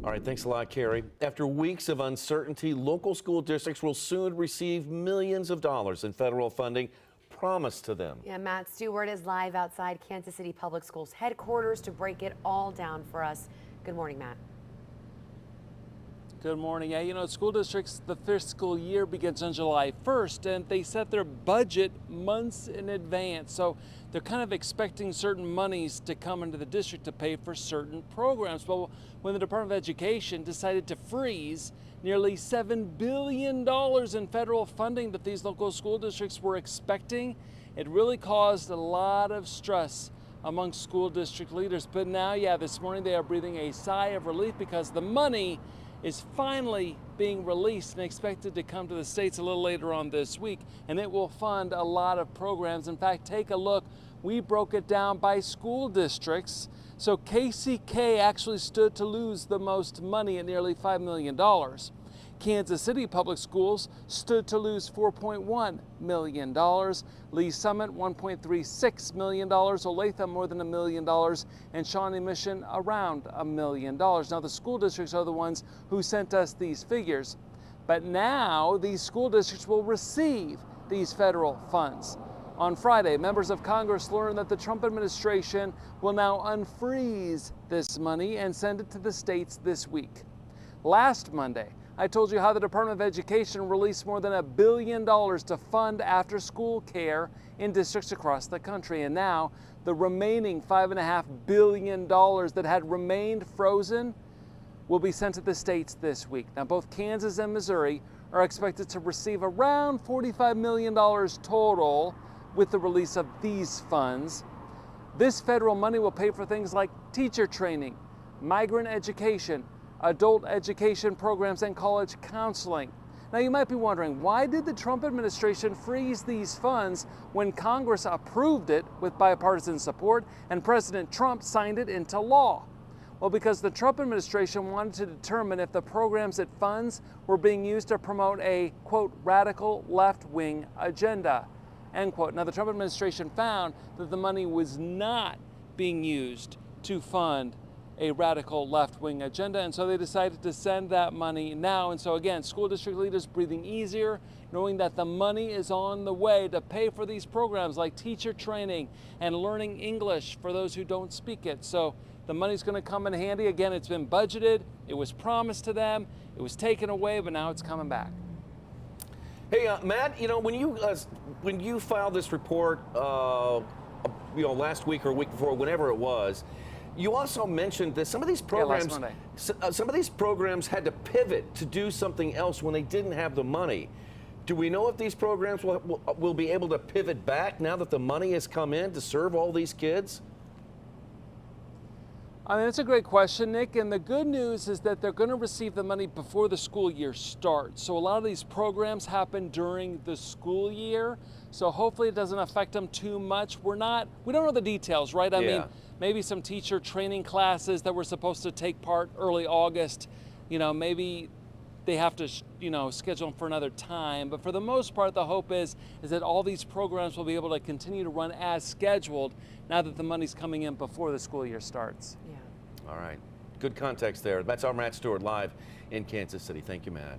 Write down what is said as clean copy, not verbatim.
All right, thanks a lot, Carrie. After weeks of uncertainty, local school districts will soon receive millions of dollars in federal funding promised to them. Yeah, Matt Stewart is live outside Kansas City Public Schools headquarters to break it all down for us. Good morning, Matt. Good morning. Yeah, you know, school districts, the fiscal year begins on July 1st, and they set their budget months in advance. So they're kind of expecting certain monies to come into the district to pay for certain programs. Well, when the Department of Education decided to freeze nearly $7 billion in federal funding that these local school districts were expecting, it really caused a lot of stress among school district leaders. But now, yeah, this morning they are breathing a sigh of relief because the money is finally being released and expected to come to the states a little later on this week, and it will fund a lot of programs. In fact, take a look. We broke it down by school districts. So KCK actually stood to lose the most money at nearly $5 million. Kansas City Public Schools stood to lose $4.1 million. Lee Summit, $1.36 million. Olathe, more than $1 million. And Shawnee Mission, around $1 million. Now, the school districts are the ones who sent us these figures. But now, these school districts will receive these federal funds. On Friday, members of Congress learned that the Trump administration will now unfreeze this money and send it to the states this week. Last Monday, I told you how the Department of Education released more than $1 billion to fund after-school care in districts across the country. And now, the remaining $5.5 billion that had remained frozen will be sent to the states this week. Now, both Kansas and Missouri are expected to receive around $45 million total with the release of these funds. This federal money will pay for things like teacher training, migrant education, adult education programs, and college counseling. Now, you might be wondering, why did the Trump administration freeze these funds when Congress approved it with bipartisan support and President Trump signed it into law? Well, because the Trump administration wanted to determine if the programs it funds were being used to promote a, quote, radical left-wing agenda, end quote. Now, the Trump administration found that the money was not being used to fund a radical left-wing agenda, and so they decided to send that money now. And so again, school district leaders breathing easier, knowing that the money is on the way to pay for these programs like teacher training and learning English for those who don't speak it. So the money's going to come in handy. Again, it's been budgeted, it was promised to them, it was taken away, but now it's coming back. Hey, Matt, you know, when you filed this report, last week or a week before, whenever it was, you also mentioned that some of these programs, some of these programs had to pivot to do something else when they didn't have the money. Do we know if these programs will be able to pivot back now that the money has come in to serve all these kids? I mean, that's a great question, Nick, and the good news is that they're going to receive the money before the school year starts. So a lot of these programs happen during the school year, so hopefully it doesn't affect them too much. We don't know the details, right? I mean, maybe some teacher training classes that were supposed to take part early August, maybe they have to, schedule them for another time. But for the most part, the hope is that all these programs will be able to continue to run as scheduled now that the money's coming in before the school year starts. Yeah. All right. Good context there. That's our Matt Stewart live in Kansas City. Thank you, Matt.